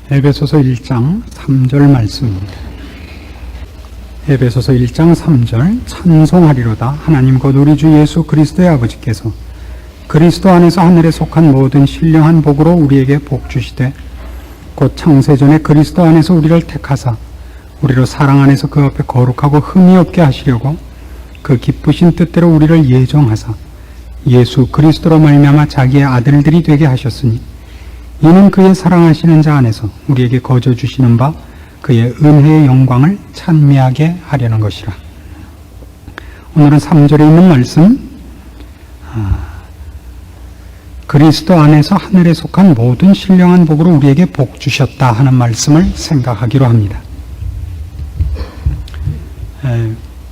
에베소서 1장 3절 말씀입니다. 에베소서 1장 3절 찬송하리로다 하나님 곧 우리 주 예수 그리스도의 아버지께서 그리스도 안에서 하늘에 속한 모든 신령한 복으로 우리에게 복 주시되 곧 창세전에 그리스도 안에서 우리를 택하사 우리로 사랑 안에서 그 앞에 거룩하고 흠이 없게 하시려고 그 기쁘신 뜻대로 우리를 예정하사 예수 그리스도로 말미암아 자기의 아들들이 되게 하셨으니 이는 그의 사랑하시는 자 안에서 우리에게 거저 주시는 바 그의 은혜의 영광을 찬미하게 하려는 것이라. 오늘은 3절에 있는 말씀, 그리스도 안에서 하늘에 속한 모든 신령한 복으로 우리에게 복 주셨다 하는 말씀을 생각하기로 합니다.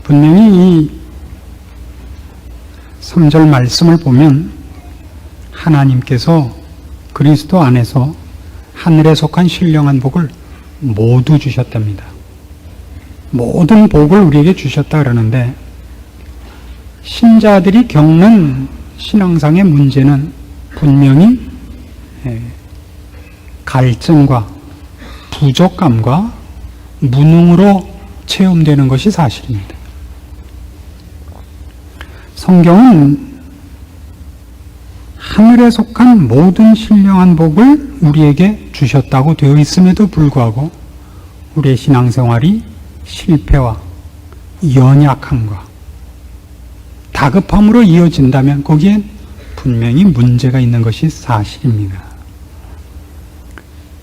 분명히 이 3절 말씀을 보면 하나님께서 그리스도 안에서 하늘에 속한 신령한 복을 모두 주셨답니다. 모든 복을 우리에게 주셨다 그러는데, 신자들이 겪는 신앙상의 문제는 분명히 갈증과 부족감과 무능으로 체험되는 것이 사실입니다. 성경은 하늘에 속한 모든 신령한 복을 우리에게 주셨다고 되어 있음에도 불구하고 우리의 신앙생활이 실패와 연약함과 다급함으로 이어진다면 거기엔 분명히 문제가 있는 것이 사실입니다.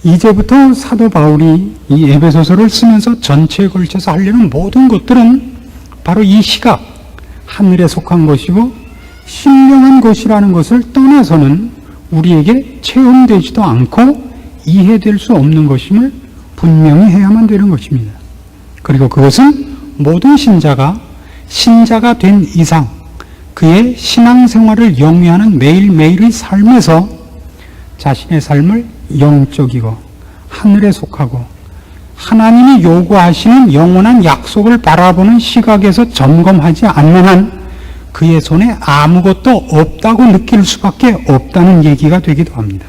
이제부터 사도 바울이 이 에베소서를 쓰면서 전체에 걸쳐서 하려는 모든 것들은 바로 이 시각, 하늘에 속한 것이고 신령한 것이라는 것을 떠나서는 우리에게 체험되지도 않고 이해될 수 없는 것임을 분명히 해야만 되는 것입니다. 그리고 그것은 모든 신자가 된 이상 그의 신앙생활을 영위하는 매일매일의 삶에서 자신의 삶을 영적이고 하늘에 속하고 하나님이 요구하시는 영원한 약속을 바라보는 시각에서 점검하지 않는 한 그의 손에 아무것도 없다고 느낄 수밖에 없다는 얘기가 되기도 합니다.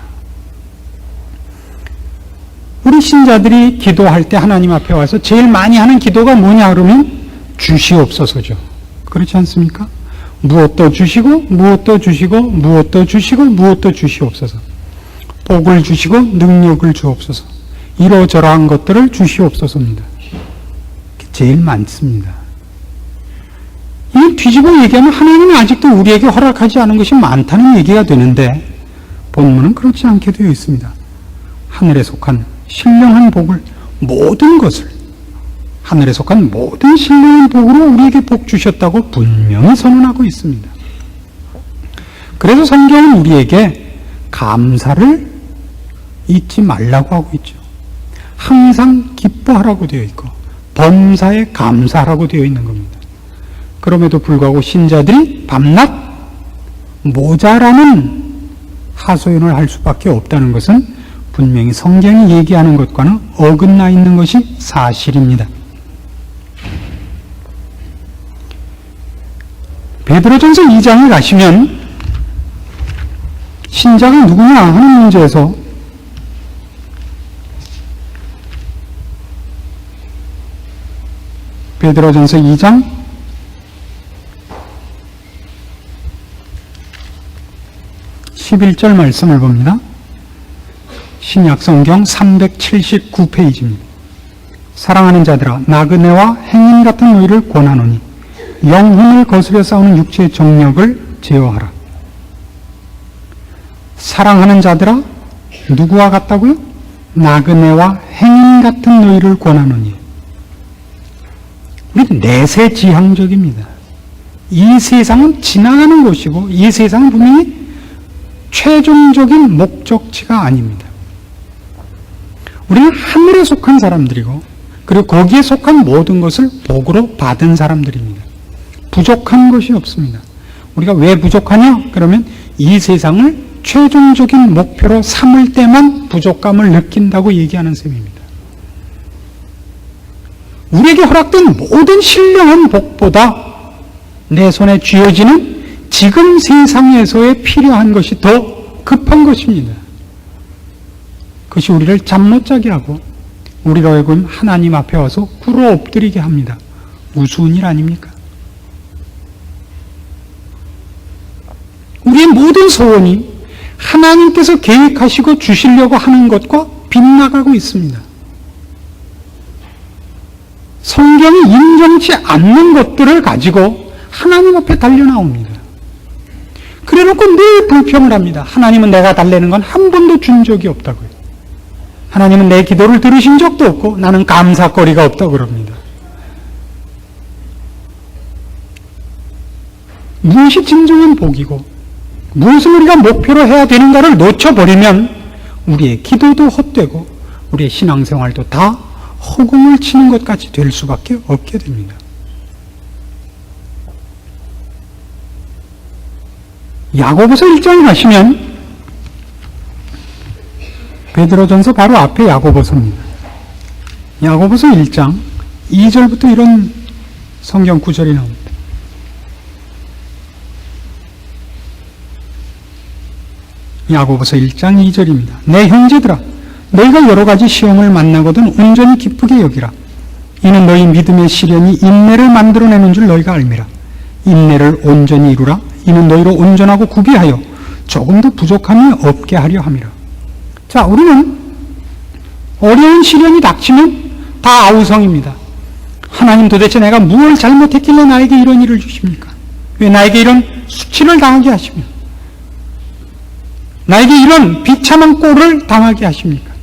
우리 신자들이 기도할 때 하나님 앞에 와서 제일 많이 하는 기도가 뭐냐 그러면 주시옵소서죠. 그렇지 않습니까? 무엇도 주시고 무엇도 주시고 무엇도 주시고 무엇도 주시옵소서. 복을 주시고 능력을 주옵소서. 이러저러한 것들을 주시옵소서입니다. 제일 많습니다. 이 뒤집어 얘기하면 하나님은 아직도 우리에게 허락하지 않은 것이 많다는 얘기가 되는데 본문은 그렇지 않게 되어 있습니다. 하늘에 속한 신령한 복을, 모든 것을 하늘에 속한 모든 신령한 복으로 우리에게 복 주셨다고 분명히 선언하고 있습니다. 그래서 성경은 우리에게 감사를 잊지 말라고 하고 있죠. 항상 기뻐하라고 되어 있고 범사에 감사하라고 되어 있는 겁니다. 그럼에도 불구하고 신자들이 밤낮 모자라는 하소연을 할 수밖에 없다는 것은 분명히 성경이 얘기하는 것과는 어긋나 있는 것이 사실입니다. 베드로전서 2장을 가시면 신자가 누구냐 하는 문제에서 베드로전서 2장 11절 말씀을 봅니다. 신약성경 379페이지입니다. 사랑하는 자들아 나그네와 행인 같은 너희를 권하노니 영혼을 거스려 싸우는 육체의 정력을 제어하라. 사랑하는 자들아 누구와 같다고요? 나그네와 행인 같은 너희를 권하노니. 우리는 내세지향적입니다. 이 세상은 지나가는 것이고 이 세상은 분명히 최종적인 목적지가 아닙니다. 우리는 하늘에 속한 사람들이고 그리고 거기에 속한 모든 것을 복으로 받은 사람들입니다. 부족한 것이 없습니다. 우리가 왜 부족하냐? 그러면 이 세상을 최종적인 목표로 삼을 때만 부족감을 느낀다고 얘기하는 셈입니다. 우리에게 허락된 모든 신령한 복보다 내 손에 쥐어지는 지금 세상에서의 필요한 것이 더 급한 것입니다. 그것이 우리를 잠 못 자게 하고 우리로 하여금 하나님 앞에 와서 꿇어 엎드리게 합니다. 우스운 일 아닙니까? 우리의 모든 소원이 하나님께서 계획하시고 주시려고 하는 것과 빗나가고 있습니다. 성경이 인정치 않는 것들을 가지고 하나님 앞에 달려나옵니다. 그래놓고 늘 불평을 합니다. 하나님은 내가 달래는 건 한 번도 준 적이 없다고요. 하나님은 내 기도를 들으신 적도 없고 나는 감사거리가 없다고 그럽니다. 무엇이 진정한 복이고 무엇을 우리가 목표로 해야 되는가를 놓쳐버리면 우리의 기도도 헛되고 우리의 신앙생활도 다 허공을 치는 것 같이 될 수밖에 없게 됩니다. 야고보서 1장에 가시면 베드로전서 바로 앞에 야고보서입니다. 야고보서 1장 2절부터 이런 성경 구절이 나옵니다. 야고보서 1장 2절입니다. 내 형제들아 너희가 여러 가지 시험을 만나거든 온전히 기쁘게 여기라. 이는 너희 믿음의 시련이 인내를 만들어내는 줄 너희가 알미라. 인내를 온전히 이루라. 이는 너희로 온전하고 구비하여 조금도 부족함이 없게 하려 함이라. 자, 우리는 어려운 시련이 닥치면 다 아우성입니다. 하나님 도대체 내가 무엇을 잘못했길래 나에게 이런 일을 주십니까? 왜 나에게 이런 수치를 당하게 하시며 나에게 이런 비참한 꼴을 당하게 하십니까?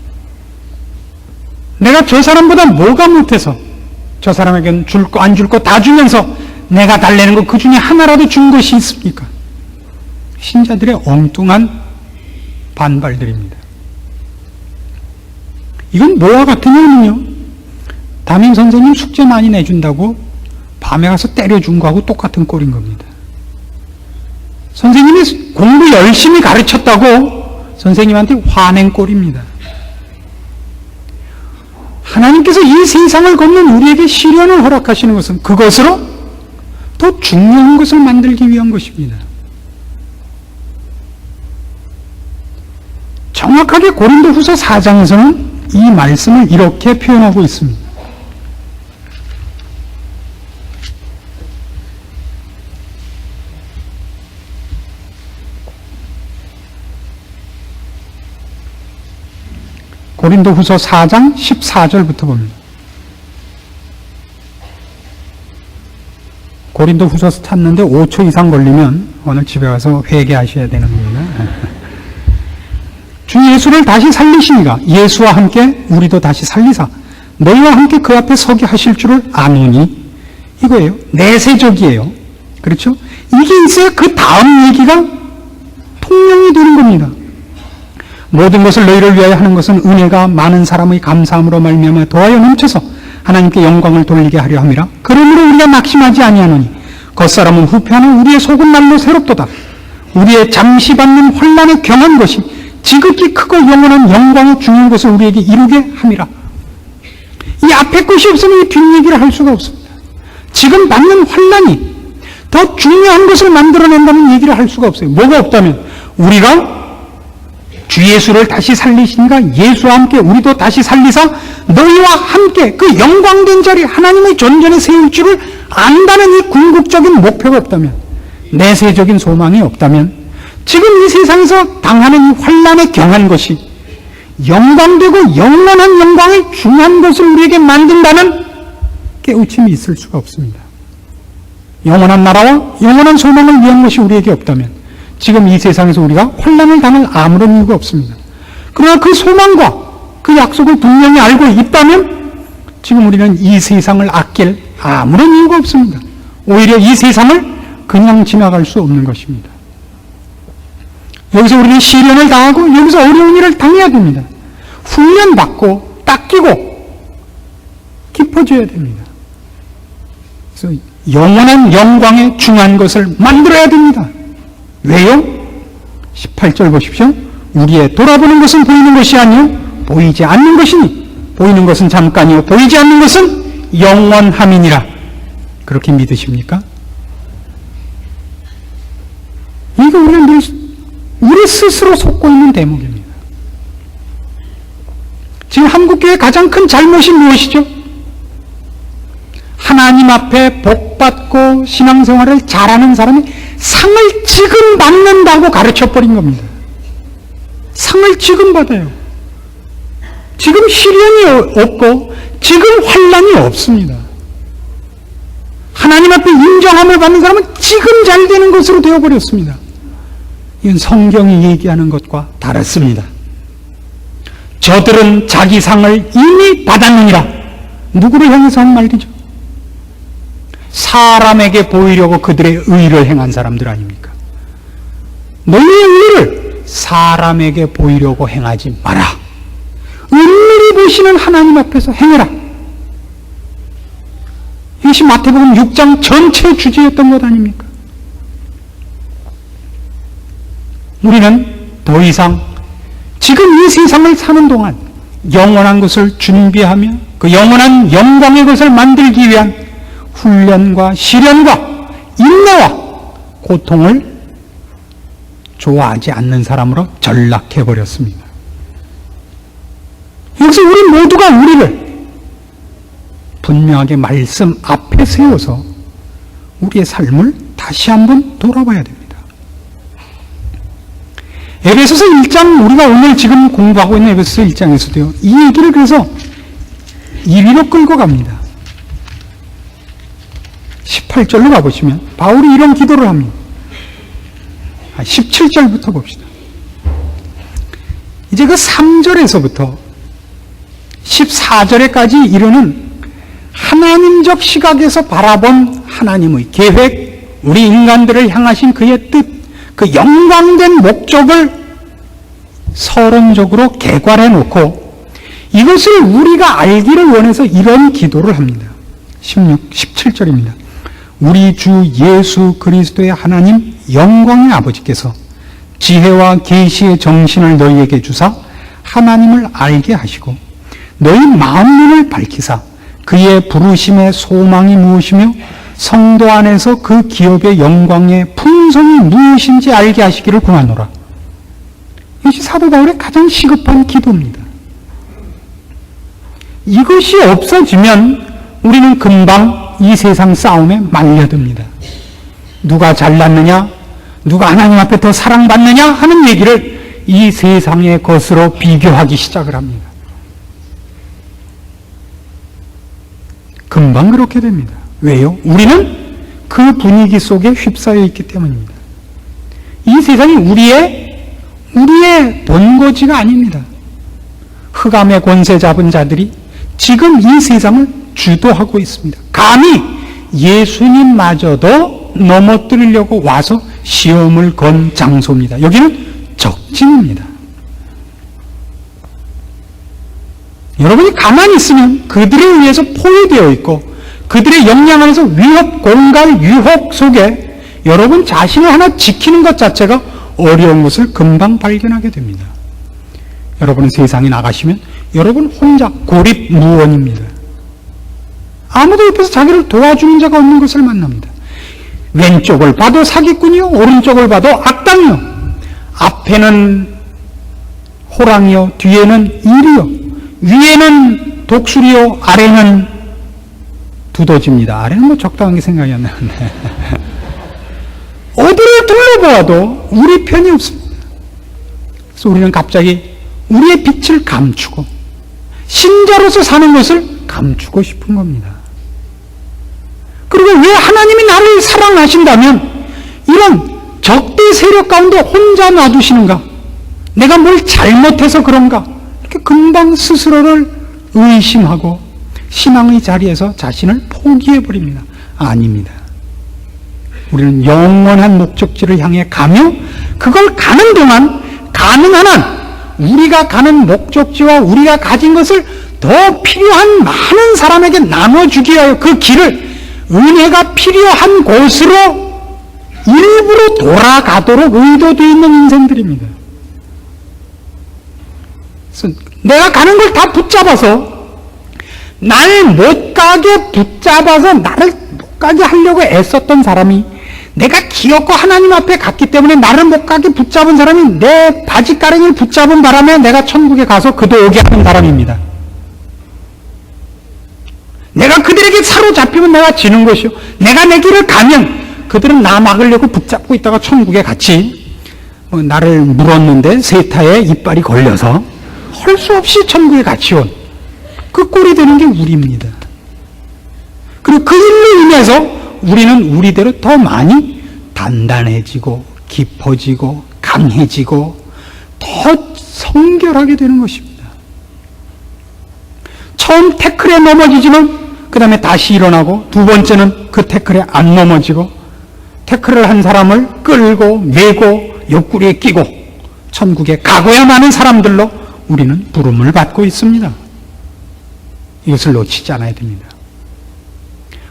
내가 저 사람보다 뭐가 못해서 저 사람에게는 줄 거 안 줄 거 다 주면서 내가 달래는 거 그 중에 하나라도 준 것이 있습니까? 신자들의 엉뚱한 반발들입니다. 이건 뭐와 같으냐면요, 담임 선생님 숙제 많이 내준다고 밤에 가서 때려준 거하고 똑같은 꼴인 겁니다. 선생님이 공부 열심히 가르쳤다고 선생님한테 화낸 꼴입니다. 하나님께서 이 세상을 걷는 우리에게 시련을 허락하시는 것은 그것으로 더 중요한 것을 만들기 위한 것입니다. 정확하게 고린도후서 4장에서는 이 말씀을 이렇게 표현하고 있습니다. 고린도후서 4장 14절부터 봅니다. 고린도후서 찾는데 5초 이상 걸리면 오늘 집에 가서 회개하셔야 되는 겁니다. 주 예수를 다시 살리시니가 예수와 함께 우리도 다시 살리사 너희와 함께 그 앞에 서게 하실 줄을 아노니, 이거예요. 내세적이에요. 그렇죠? 이게 있어야 그 다음 얘기가 통용이 되는 겁니다. 모든 것을 너희를 위하여 하는 것은 은혜가 많은 사람의 감사함으로 말미암아 더하여 넘쳐서 하나님께 영광을 돌리게 하려 함이라. 그러므로 우리가 낙심하지 아니하노니 겉사람은 후패하는 우리의 속은 날로 새롭도다. 우리의 잠시 받는 환난에 경한 것이 지극히 크고 영원한 영광의 중요한 것을 우리에게 이루게 함이라. 이 앞에 것이 없으면 이 뒷얘기를 할 수가 없습니다. 지금 받는 환난이 더 중요한 것을 만들어낸다는 얘기를 할 수가 없어요. 뭐가 없다면 우리가 주 예수를 다시 살리시니까 예수와 함께 우리도 다시 살리사 너희와 함께 그 영광된 자리 하나님의 존전에 세울 줄을 안다는 이 궁극적인 목표가 없다면, 내세적인 소망이 없다면 지금 이 세상에서 당하는 이 환난에 경한 것이 영광되고 영원한 영광의 중요한 것을 우리에게 만든다는 깨우침이 있을 수가 없습니다. 영원한 나라와 영원한 소망을 위한 것이 우리에게 없다면 지금 이 세상에서 우리가 환난을 당할 아무런 이유가 없습니다. 그러나 그 소망과 그 약속을 분명히 알고 있다면 지금 우리는 이 세상을 아낄 아무런 이유가 없습니다. 오히려 이 세상을 그냥 지나갈 수 없는 것입니다. 여기서 우리는 시련을 당하고 여기서 어려운 일을 당해야 됩니다. 훈련받고 닦이고 깊어져야 됩니다. 그래서 영원한 영광에 중요한 것을 만들어야 됩니다. 왜요? 18절 보십시오. 우리의 돌아보는 것은 보이는 것이 아니요 보이지 않는 것이니 보이는 것은 잠깐이요 보이지 않는 것은 영원함이니라. 그렇게 믿으십니까? 이거 우리가 늘 우리 스스로 속고 있는 대목입니다. 지금 한국교회의 가장 큰 잘못이 무엇이죠? 하나님 앞에 복받고 신앙생활을 잘하는 사람이 상을 지금 받는다고 가르쳐버린 겁니다. 상을 지금 받아요. 지금 시련이 없고 지금 환난이 없습니다. 하나님 앞에 인정함을 받는 사람은 지금 잘 되는 것으로 되어버렸습니다. 이건 성경이 얘기하는 것과 다릅니다. 저들은 자기 상을 이미 받았느니라. 누구를 향해서 한 말이죠? 사람에게 보이려고 그들의 의를 행한 사람들 아닙니까? 너희의 의를 사람에게 보이려고 행하지 마라. 은밀히 보시는 하나님 앞에서 행해라. 이것이 마태복음 6장 전체 주제였던 것 아닙니까? 우리는 더 이상 지금 이 세상을 사는 동안 영원한 것을 준비하며 그 영원한 영광의 것을 만들기 위한 훈련과 시련과 인내와 고통을 좋아하지 않는 사람으로 전락해버렸습니다. 여기서 우리 모두가 우리를 분명하게 말씀 앞에 세워서 우리의 삶을 다시 한번 돌아봐야 됩니다. 에베소서 1장, 우리가 오늘 지금 공부하고 있는 에베소서 1장에서도요, 이 얘기를 그래서 1위로 끌고 갑니다. 18절로 가보시면 바울이 이런 기도를 합니다. 17절부터 봅시다. 이제 그 3절에서부터 14절에까지 이르는 하나님적 시각에서 바라본 하나님의 계획, 우리 인간들을 향하신 그의 뜻, 그 영광된 목적을 서론적으로 개괄해 놓고 이것을 우리가 알기를 원해서 이런 기도를 합니다. 17절입니다. 우리 주 예수 그리스도의 하나님 영광의 아버지께서 지혜와 계시의 정신을 너희에게 주사 하나님을 알게 하시고 너희 마음문을 밝히사 그의 부르심의 소망이 무엇이며 성도 안에서 그 기업의 영광의 풍성이 무엇인지 알게 하시기를 구하노라. 이것이 사도 바울의 가장 시급한 기도입니다. 이것이 없어지면 우리는 금방 이 세상 싸움에 말려듭니다. 누가 잘났느냐, 누가 하나님 앞에 더 사랑받느냐 하는 얘기를 이 세상의 것으로 비교하기 시작을 합니다. 금방 그렇게 됩니다. 왜요? 우리는 그 분위기 속에 휩싸여 있기 때문입니다. 이 세상이 우리의 본거지가 아닙니다. 흑암의 권세 잡은 자들이 지금 이 세상을 주도하고 있습니다. 감히 예수님마저도 넘어뜨리려고 와서 시험을 건 장소입니다. 여기는 적진입니다. 여러분이 가만히 있으면 그들에 의해서 포위되어 있고 그들의 역량 안에서 위협, 공갈, 유혹 속에 여러분 자신을 하나 지키는 것 자체가 어려운 것을 금방 발견하게 됩니다. 여러분은 세상에 나가시면 여러분 혼자 고립무원입니다. 아무도 옆에서 자기를 도와주는 자가 없는 것을 만납니다. 왼쪽을 봐도 사기꾼이요, 오른쪽을 봐도 악당이요, 앞에는 호랑이요, 뒤에는 일이요, 위에는 독수리요, 아래는 두더지입니다. 아래는 뭐 적당하게 생각이 안 나는데 어디를 둘러보아도 우리 편이 없습니다. 그래서 우리는 갑자기 우리의 빛을 감추고 신자로서 사는 것을 감추고 싶은 겁니다. 그리고 왜 하나님이 나를 사랑하신다면 이런 적대 세력 가운데 혼자 놔두시는가? 내가 뭘 잘못해서 그런가? 이렇게 금방 스스로를 의심하고 신앙의 자리에서 자신을 포기해버립니다. 아닙니다. 우리는 영원한 목적지를 향해 가며 그걸 가는 동안 가능한 한 우리가 가는 목적지와 우리가 가진 것을 더 필요한 많은 사람에게 나눠주기 위하여 그 길을 은혜가 필요한 곳으로 일부러 돌아가도록 의도되어 있는 인생들입니다. 그래서 내가 가는 걸 다 붙잡아서 날 못 가게 붙잡아서 나를 못 가게 하려고 애썼던 사람이 내가 기어코 하나님 앞에 갔기 때문에 나를 못 가게 붙잡은 사람이 내 바지가랑이를 붙잡은 바람에 내가 천국에 가서 그도 오게 하는 사람입니다. 내가 그들에게 사로잡히면 내가 지는 것이요, 내가 내 길을 가면 그들은 나 막으려고 붙잡고 있다가 천국에 같이 나를 물었는데 세타에 이빨이 걸려서 할 수 없이 천국에 같이 온 그 꼴이 되는 게 우리입니다. 그리고 그 일로 인해서 우리는 우리대로 더 많이 단단해지고 깊어지고 강해지고 더 성결하게 되는 것입니다. 처음 태클에 넘어지지만 그 다음에 다시 일어나고, 두 번째는 그 태클에 안 넘어지고, 태클을 한 사람을 끌고 메고 옆구리에 끼고 천국에 가고야 마는 사람들로 우리는 부름을 받고 있습니다. 이것을 놓치지 않아야 됩니다.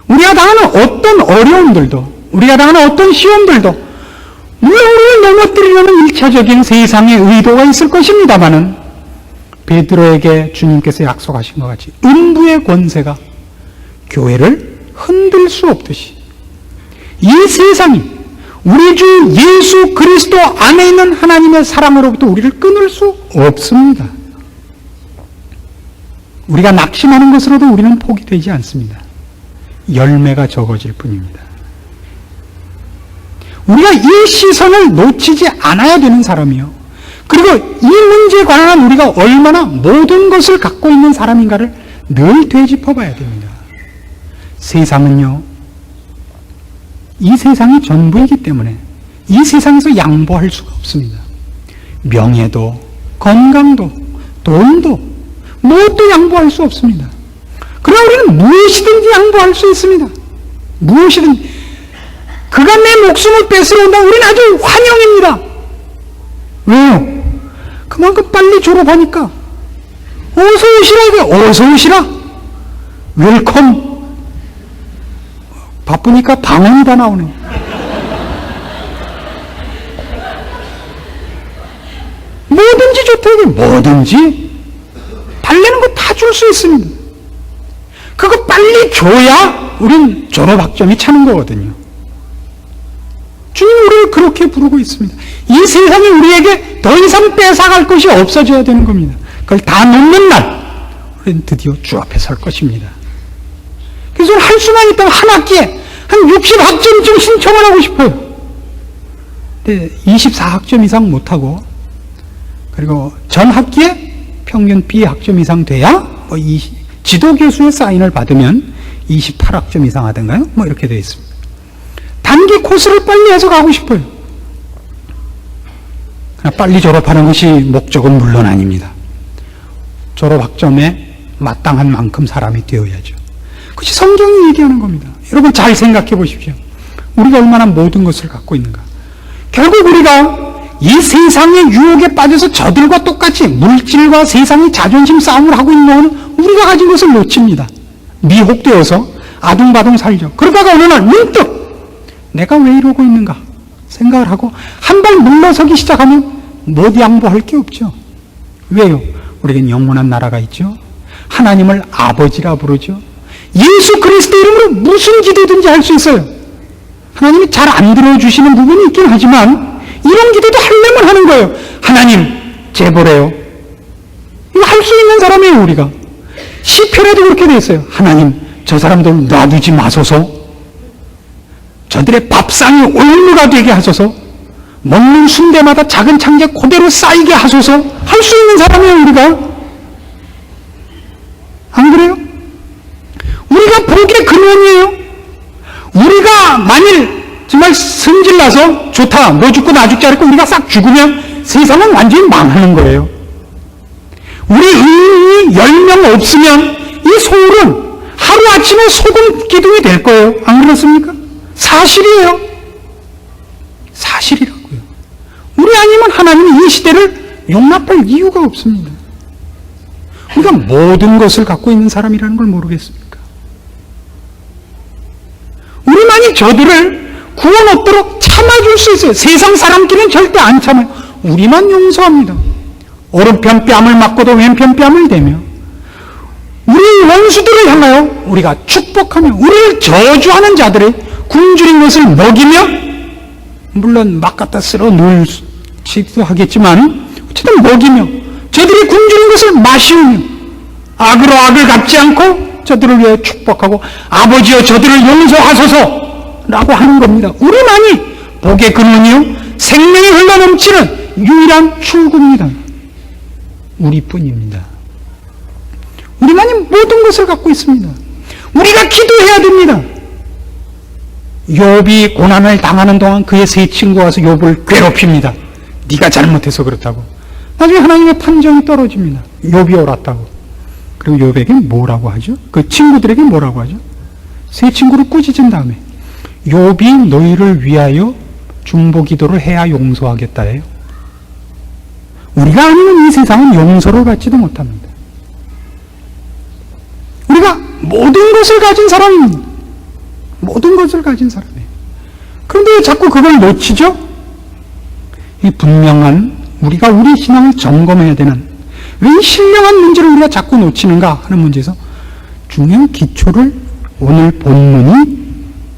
우리가 당하는 어떤 어려움들도, 우리가 당하는 어떤 시험들도 물론 우리를 넘어뜨리려는 일차적인 세상의 의도가 있을 것입니다마는 베드로에게 주님께서 약속하신 것 같이 음부의 권세가 교회를 흔들 수 없듯이 이 세상이 우리 주 예수 그리스도 안에 있는 하나님의 사랑으로부터 우리를 끊을 수 없습니다. 우리가 낙심하는 것으로도 우리는 포기되지 않습니다. 열매가 적어질 뿐입니다. 우리가 이 시선을 놓치지 않아야 되는 사람이요, 그리고 이 문제에 관한 우리가 얼마나 모든 것을 갖고 있는 사람인가를 늘 되짚어 봐야 됩니다. 세상은요, 이 세상이 전부이기 때문에 이 세상에서 양보할 수가 없습니다. 명예도, 건강도, 돈도, 무엇도 양보할 수 없습니다. 그러나 우리는 무엇이든지 양보할 수 있습니다. 무엇이든지. 그가 내 목숨을 뺏으러 온다, 우리는 아주 환영입니다. 왜요? 그만큼 빨리 졸업하니까 어서 오시라, 이게 어서 오시라, 웰컴. 바쁘니까 방언이 다 나오네. 뭐든지 좋다, 이게 뭐든지 달래는 거 다 줄 수 있습니다. 그거 빨리 줘야 우린 졸업학점이 차는 거거든요. 주님 우리를 그렇게 부르고 있습니다. 이 세상이 우리에게 더 이상 뺏어갈 것이 없어져야 되는 겁니다. 그걸 다 놓는 날 우리는 드디어 주 앞에 설 것입니다. 그래서 할 수만 있다면 한 학기에 한 60학점쯤 신청을 하고 싶어요. 근데 24학점 이상 못하고, 그리고 전 학기에 평균 B학점 이상 돼야 지도교수의 사인을 받으면 28학점 이상 하던가요? 이렇게 되어 있습니다. 단기 코스를 빨리 해서 가고 싶어요. 그러나 빨리 졸업하는 것이 목적은 물론 아닙니다. 졸업학점에 마땅한 만큼 사람이 되어야죠. 그것이 성경이 얘기하는 겁니다. 여러분 잘 생각해 보십시오. 우리가 얼마나 모든 것을 갖고 있는가. 결국 우리가 이 세상의 유혹에 빠져서 저들과 똑같이 물질과 세상의 자존심 싸움을 하고 있는 경우는 우리가 가진 것을 놓칩니다. 미혹되어서 아둥바둥 살죠. 그러다가 어느 날 문득 내가 왜 이러고 있는가 생각을 하고 한 발 물러서기 시작하면 못 양보할 게 없죠. 왜요? 우리에겐 영원한 나라가 있죠. 하나님을 아버지라 부르죠. 예수 그리스도 이름으로 무슨 기도든지 할 수 있어요. 하나님이 잘 안 들어주시는 부분이 있긴 하지만 이런 기도도 하려면 하는 거예요. 하나님 제보래요. 이거 할 수 있는 사람이에요. 우리가 시편에도 그렇게 돼 있어요. 하나님 저 사람들 놔두지 마소서. 저들의 밥상이 올무가 되게 하소서. 먹는 순대마다 작은 창제 그대로 쌓이게 하소서. 할 수 있는 사람이에요. 우리가 안 그래요? 우리가 복의 근원이에요. 우리가 만일 정말 승질나서 좋다, 너 죽고 나 죽자 그랬고 우리가 싹 죽으면 세상은 완전히 망하는 거예요. 우리 의인이 10명 없으면 이 서울은 하루아침에 소금 기둥이 될 거예요. 안 그렇습니까? 사실이에요. 사실이라고요. 우리 아니면 하나님은 이 시대를 용납할 이유가 없습니다. 우리가 모든 것을 갖고 있는 사람이라는 걸 모르겠습니까? 우리만이 저들을 구원 얻도록 참아줄 수 있어요. 세상 사람끼리는 절대 안 참아요. 우리만 용서합니다. 오른편 뺨을 맞고도 왼편 뺨을 대며 우리 원수들을 향하여 우리가 축복하며 우리를 저주하는 자들의 굶주린 것을 먹이며 물론 막 갖다 쓸어 놓을지도 하겠지만 어쨌든 먹이며 저들이 굶주린 것을 마시우며 악으로 악을 갚지 않고 저들을 위해 축복하고 아버지여 저들을 용서하소서 라고 하는 겁니다. 우리만이 복의 근원이요 생명이 흘러넘치는 유일한 출구입니다. 우리뿐입니다. 우리만이 모든 것을 갖고 있습니다. 우리가 기도해야 됩니다. 욥이 고난을 당하는 동안 그의 세 친구가 와서 욥을 괴롭힙니다. 네가 잘못해서 그렇다고. 나중에 하나님의 판정이 떨어집니다. 욥이 옳았다고. 그리고 욥에게 뭐라고 하죠? 그 친구들에게 뭐라고 하죠? 세 친구를 꾸짖은 다음에 욥이 너희를 위하여 중보기도를 해야 용서하겠다 해요. 우리가 아니면 이 세상은 용서를 받지도 못합니다. 우리가 모든 것을 가진 사람입니다. 모든 것을 가진 사람이에요. 그런데 왜 자꾸 그걸 놓치죠? 이 분명한 우리가 우리 신앙을 점검해야 되는 왜 이 신령한 문제를 우리가 자꾸 놓치는가 하는 문제에서 중요한 기초를 오늘 본문이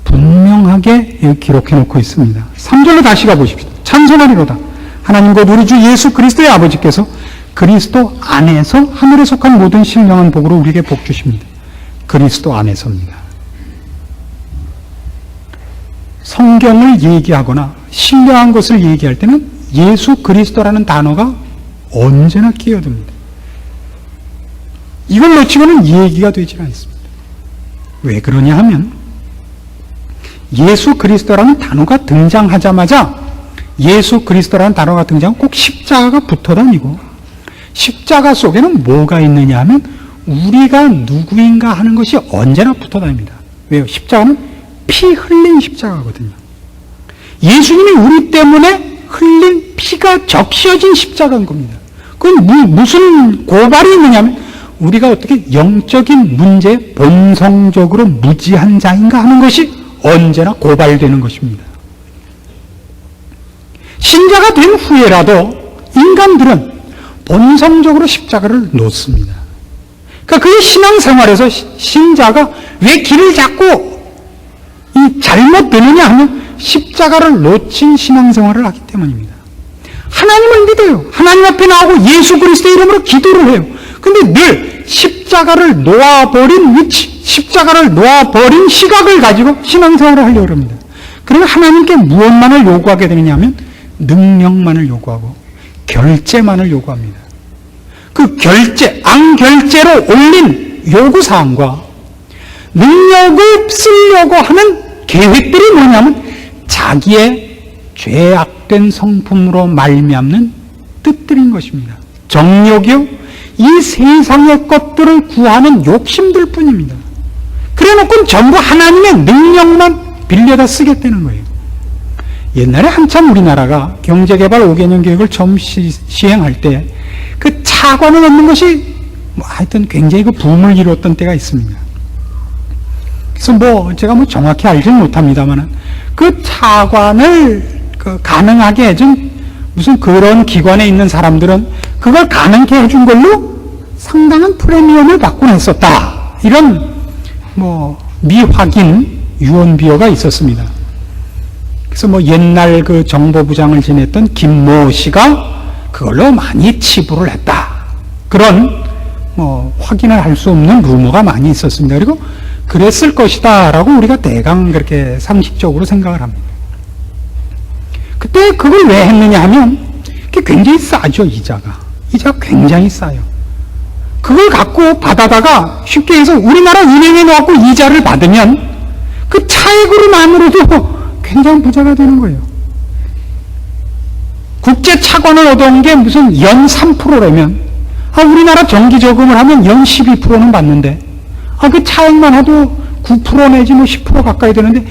분명하게 기록해 놓고 있습니다. 3절로 다시 가보십시오. 찬송하리로다. 하나님 곧 우리 주 예수 그리스도의 아버지께서 그리스도 안에서 하늘에 속한 모든 신령한 복으로 우리에게 복 주십니다. 그리스도 안에서입니다. 성경을 얘기하거나 신령한 것을 얘기할 때는 예수 그리스도라는 단어가 언제나 끼어듭니다. 이걸 놓치고는 얘기가 되지 않습니다. 왜 그러냐 하면 예수 그리스도라는 단어가 등장하자마자 예수 그리스도라는 단어가 등장하면 꼭 십자가가 붙어 다니고 십자가 속에는 뭐가 있느냐 하면 우리가 누구인가 하는 것이 언제나 붙어 다닙니다. 왜요? 십자가는 피 흘린 십자가거든요. 예수님이 우리 때문에 흘린 피가 적셔진 십자가인 겁니다. 그건 무슨 고발이 있느냐 하면 우리가 어떻게 영적인 문제에 본성적으로 무지한 자인가 하는 것이 언제나 고발되는 것입니다. 신자가 된 후에라도 인간들은 본성적으로 십자가를 놓습니다. 그러니까 그의 신앙생활에서 신자가 왜 길을 잡고 잘못되느냐 하면 십자가를 놓친 신앙생활을 하기 때문입니다. 하나님을 믿어요. 하나님 앞에 나오고 예수 그리스도의 이름으로 기도를 해요. 근데 늘 십자가를 놓아버린 위치, 십자가를 놓아버린 시각을 가지고 신앙생활을 하려고 합니다. 그러면 하나님께 무엇만을 요구하게 되느냐 하면 능력만을 요구하고 결제만을 요구합니다. 그 결제, 앙결제로 올린 요구사항과 능력을 쓰려고 하는 계획들이 뭐냐면 자기의 죄악된 성품으로 말미암는 뜻들인 것입니다. 정욕이요, 이 세상의 것들을 구하는 욕심들 뿐입니다. 그래놓고 전부 하나님의 능력만 빌려다 쓰겠다는 거예요. 옛날에 한참 우리나라가 경제개발 5개년 계획을 처음 시행할 때 그 차관을 얻는 것이 하여튼 굉장히 그 붐을 이뤘던 때가 있습니다. 그래서 제가 정확히 알지는 못합니다만 그 차관을 가능하게 해준 무슨 그런 기관에 있는 사람들은 그걸 가능케 해준 걸로 상당한 프리미엄을 받곤 했었다. 이런 미확인 유언비어가 있었습니다. 그래서 옛날 그 정보부장을 지냈던 김모 씨가 그걸로 많이 치부를 했다. 그런 확인을 할 수 없는 루머가 많이 있었습니다. 그리고 그랬을 것이다 라고 우리가 대강 그렇게 상식적으로 생각을 합니다. 그때 그걸 왜 했느냐 하면 그게 굉장히 싸죠. 이자가 굉장히 싸요. 그걸 갖고 받아다가 쉽게 해서 우리나라 은행에 넣고 이자를 받으면 그 차액으로만으로도 굉장히 부자가 되는 거예요. 국제 차관을 얻어온 게 무슨 연 3%라면 우리나라 정기저금을 하면 연 12%는 받는데 그 차액만 해도 9% 내지 10% 가까이 되는데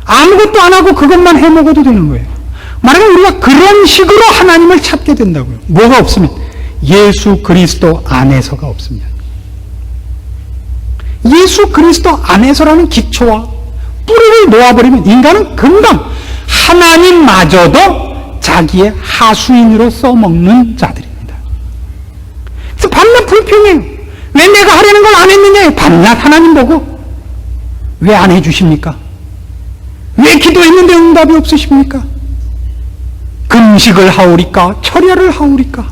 아무것도 안 하고 그것만 해먹어도 되는 거예요. 만약에 우리가 그런 식으로 하나님을 찾게 된다고요. 뭐가 없으면 예수 그리스도 안에서가 없습니다. 예수 그리스도 안에서라는 기초와 뿌리를 놓아버리면 인간은 금방 하나님마저도 자기의 하수인으로 써먹는 자들입니다. 그래서 밤낮 불평해요. 왜 내가 하려는 걸 안 했느냐? 밤낮 하나님 보고 왜 안 해주십니까? 왜 기도했는데 응답이 없으십니까? 금식을 하오리까 철야를 하오리까.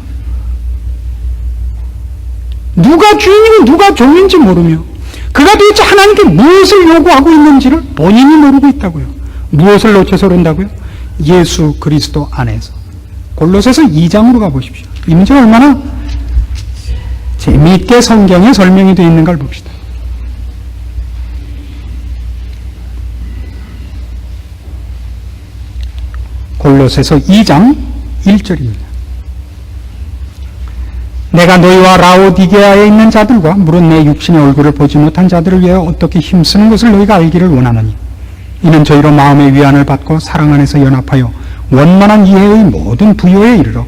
누가 주인이고 누가 종인지 모르며 그가 도대체 하나님께 무엇을 요구하고 있는지를 본인이 모르고 있다고요. 무엇을 놓쳐서 그런다고요? 예수 그리스도 안에서. 골로새서 2장으로 가보십시오. 이 문제가 얼마나 재미있게 성경에 설명이 되어 있는가를 봅시다. 골로새서 2장 1절입니다. 내가 너희와 라오디게아에 있는 자들과 물론 내 육신의 얼굴을 보지 못한 자들을 위하여 어떻게 힘쓰는 것을 너희가 알기를 원하노니 이는 저희로 마음의 위안을 받고 사랑 안에서 연합하여 원만한 이해의 모든 부요에 이르러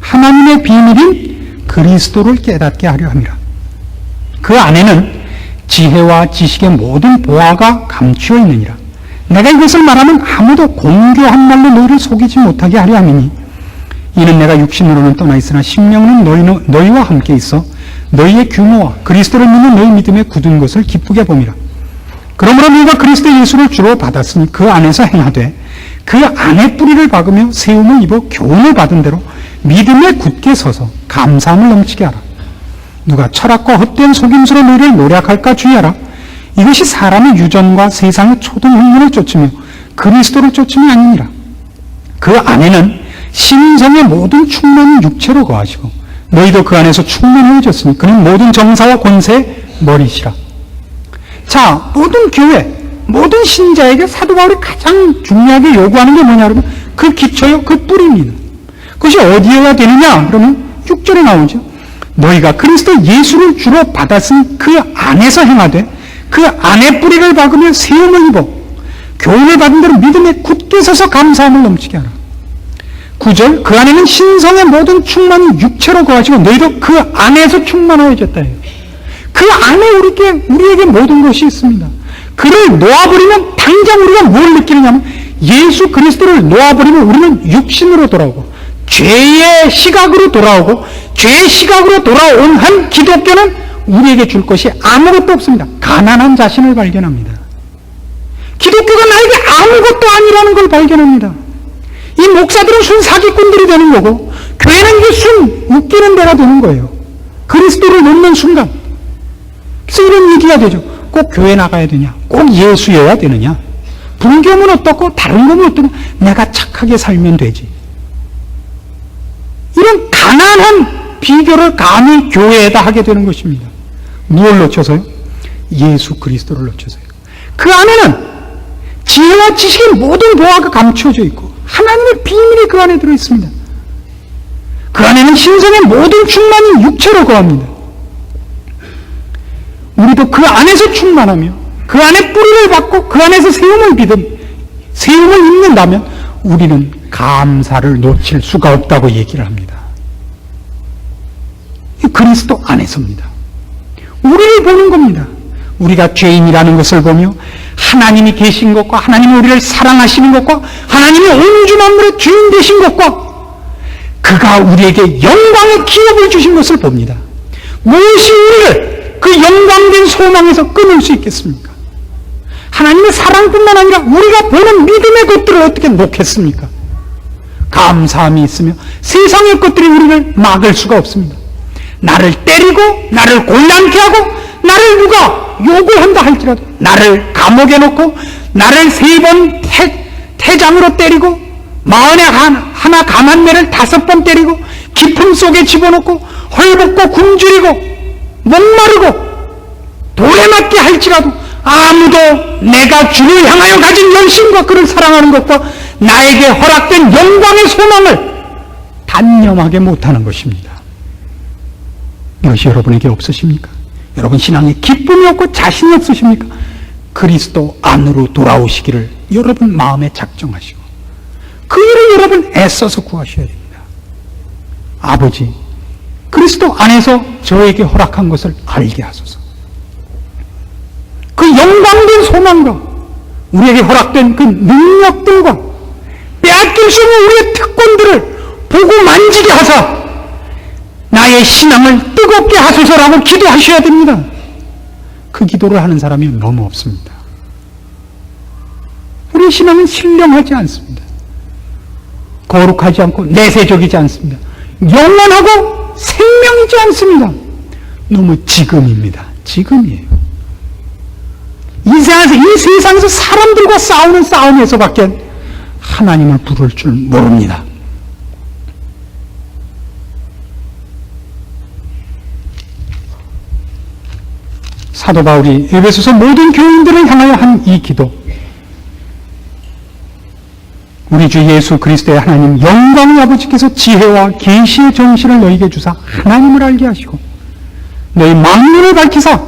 하나님의 비밀인 그리스도를 깨닫게 하려 함이라. 그 안에는 지혜와 지식의 모든 보화가 감추어 있느니라. 내가 이것을 말하면 아무도 공교한 말로 너희를 속이지 못하게 하려 함이니 이는 내가 육신으로는 떠나 있으나 심령은 너희와 함께 있어 너희의 규모와 그리스도를 믿는 너희 믿음에 굳은 것을 기쁘게 봄이라. 그러므로 너희가 그리스도 예수를 주로 받았으니 그 안에서 행하되 그 안에 뿌리를 박으며 세움을 입어 교훈을 받은 대로 믿음에 굳게 서서 감사함을 넘치게 하라. 누가 철학과 헛된 속임수로 너희를 노략할까 주의하라. 이것이 사람의 유전과 세상의 초등 흥분을 쫓으며 그리스도를 쫓음이 아니니라. 그 안에는 신성의 모든 충만이 육체로 거하시고 너희도 그 안에서 충만해졌으니 그는 모든 정사와 권세의 머리시라. 자, 모든 교회, 모든 신자에게 사도 바울이 가장 중요하게 요구하는 게 뭐냐 그러면 그 기초요, 그 뿌리입니다. 그것이 어디에야 되느냐 그러면 6절에 나오죠. 너희가 그리스도 예수를 주로 받았으니 그 안에서 행하되 그 안에 뿌리를 박으며 세움을 입어 교훈을 받은 대로 믿음에 굳게 서서 감사함을 넘치게 하라. 9절, 그 안에는 신성의 모든 충만이 육체로 거하시고 너희도 그 안에서 충만하여졌다. 그 안에 우리에게 모든 것이 있습니다. 그를 놓아버리면 당장 우리가 뭘 느끼느냐면 예수 그리스도를 놓아버리면 우리는 육신으로 돌아오고 죄의 시각으로 돌아오고 죄의 시각으로 돌아온 한 기독교는 우리에게 줄 것이 아무것도 없습니다. 가난한 자신을 발견합니다. 기독교가 나에게 아무것도 아니라는 걸 발견합니다. 이 목사들은 순 사기꾼들이 되는 거고 교회는 이게 순 웃기는 데가 되는 거예요. 그리스도를 놓는 순간. 그래서 이런 얘기가 되죠. 꼭 교회 나가야 되냐? 꼭 예수여야 되느냐? 분교면 어떻고 다른 거면 어떻고 내가 착하게 살면 되지. 이런 가난한 비교를 감히 교회에다 하게 되는 것입니다. 무엇을 놓쳐서요? 예수 그리스도를 놓쳐서요. 그 안에는 지혜와 지식의 모든 보화가 감추어져 있고 하나님의 비밀이 그 안에 들어있습니다. 그 안에는 신성의 모든 충만이 육체로 거합니다. 우리도 그 안에서 충만하며 그 안에 뿌리를 받고 그 안에서 세움을 입는다면 우리는 감사를 놓칠 수가 없다고 얘기를 합니다. 그리스도 안에서입니다. 우리를 보는 겁니다. 우리가 죄인이라는 것을 보며 하나님이 계신 것과 하나님이 우리를 사랑하시는 것과 하나님이 온 우주 만물의 주인 되신 것과 그가 우리에게 영광의 기업을 주신 것을 봅니다. 무엇이 우리를 그 영광된 소망에서 끊을 수 있겠습니까? 하나님의 사랑뿐만 아니라 우리가 보는 믿음의 것들을 어떻게 놓겠습니까? 감사함이 있으며 세상의 것들이 우리를 막을 수가 없습니다. 나를 때리고 나를 곤란케 하고 나를 누가 욕을 한다 할지라도 나를 감옥에 놓고 나를 3번 태장으로 때리고 마흔에 하나 감한 매를 5번 때리고 깊음 속에 집어넣고 헐벗고 굶주리고 목마르고 돌에 맞게 할지라도 아무도 내가 주를 향하여 가진 열심과 그를 사랑하는 것과 나에게 허락된 영광의 소망을 단념하게 못하는 것입니다. 이것이 여러분에게 없으십니까? 여러분 신앙에 기쁨이 없고 자신이 없으십니까? 그리스도 안으로 돌아오시기를 여러분 마음에 작정하시고 그 일을 여러분 애써서 구하셔야 됩니다. 아버지, 그리스도 안에서 저에게 허락한 것을 알게 하소서. 그 영광된 소망과 우리에게 허락된 그 능력들과 빼앗길 수 없는 우리의 특권들을 보고 만지게 하사 나의 신앙을 뜨겁게 하소서라고 기도하셔야 됩니다. 그 기도를 하는 사람이 너무 없습니다. 우리 신앙은 신령하지 않습니다. 거룩하지 않고 내세적이지 않습니다. 영원하고 생명이지 않습니다. 너무 지금입니다. 지금이에요. 이 세상에서 사람들과 싸우는 싸움에서밖에 하나님을 부를 줄 모릅니다. 사도 바울이 에베소서 모든 교인들을 향하여 한 이 기도, 우리 주 예수 그리스도의 하나님 영광의 아버지께서 지혜와 계시의 정신을 너희에게 주사 하나님을 알게 하시고 너희 만물을 밝히사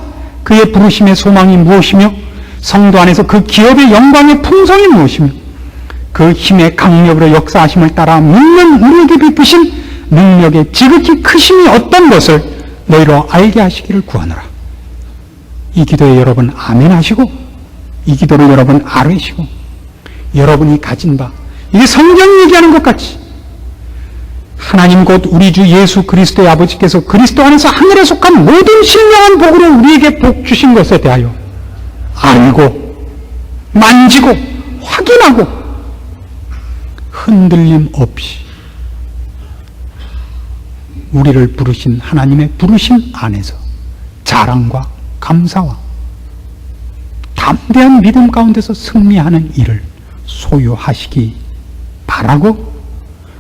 그의 부르심의 소망이 무엇이며 성도 안에서 그 기업의 영광의 풍성이 무엇이며 그 힘의 강력으로 역사하심을 따라 믿는 우리에게 베푸신 능력의 지극히 크심이 어떤 것을 너희로 알게 하시기를 구하노라. 이 기도에 여러분 아멘 하시고 이 기도를 여러분 아뢰시고 여러분이 가진 바, 이게 성경이 얘기하는 것 같이 하나님 곧 우리 주 예수 그리스도의 아버지께서 그리스도 안에서 하늘에 속한 모든 신령한 복으로 우리에게 복 주신 것에 대하여 알고 만지고 확인하고 흔들림 없이 우리를 부르신 하나님의 부르심 안에서 자랑과 감사와 담대한 믿음 가운데서 승리하는 일을 소유하시기 바라고,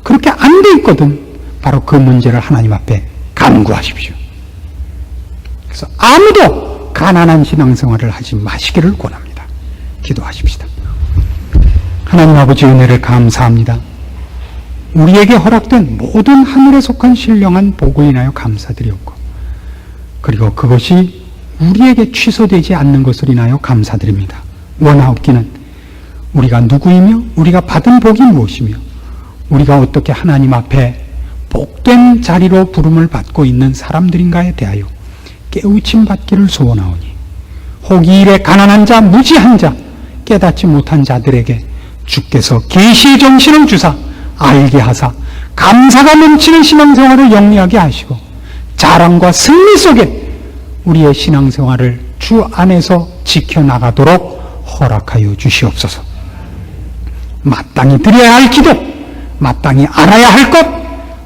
그렇게 안 돼 있거든 바로 그 문제를 하나님 앞에 간구하십시오. 그래서 아무도 가난한 신앙생활을 하지 마시기를 권합니다. 기도하십시다. 하나님 아버지 은혜를 감사합니다. 우리에게 허락된 모든 하늘에 속한 신령한 복을 인하여 감사드리옵고, 그리고 그것이 우리에게 취소되지 않는 것을 인하여 감사드립니다. 원하옵기는 우리가 누구이며 우리가 받은 복이 무엇이며 우리가 어떻게 하나님 앞에 복된 자리로 부름을 받고 있는 사람들인가에 대하여 깨우침 받기를 소원하오니, 혹이 일에 가난한 자, 무지한 자, 깨닫지 못한 자들에게 주께서 계시의 정신을 주사 알게 하사 감사가 넘치는 신앙생활을 영리하게 하시고 자랑과 승리 속에 우리의 신앙생활을 주 안에서 지켜나가도록 허락하여 주시옵소서. 마땅히 드려야 할 기도, 마땅히 알아야 할 것,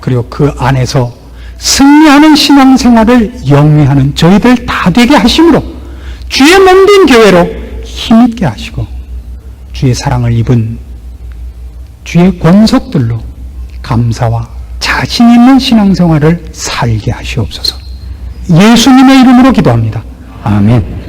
그리고 그 안에서 승리하는 신앙생활을 영위하는 저희들 다 되게 하심으로 주의 몸된 교회로 힘있게 하시고 주의 사랑을 입은 주의 권속들로 감사와 자신 있는 신앙생활을 살게 하시옵소서. 예수님의 이름으로 기도합니다. 아멘.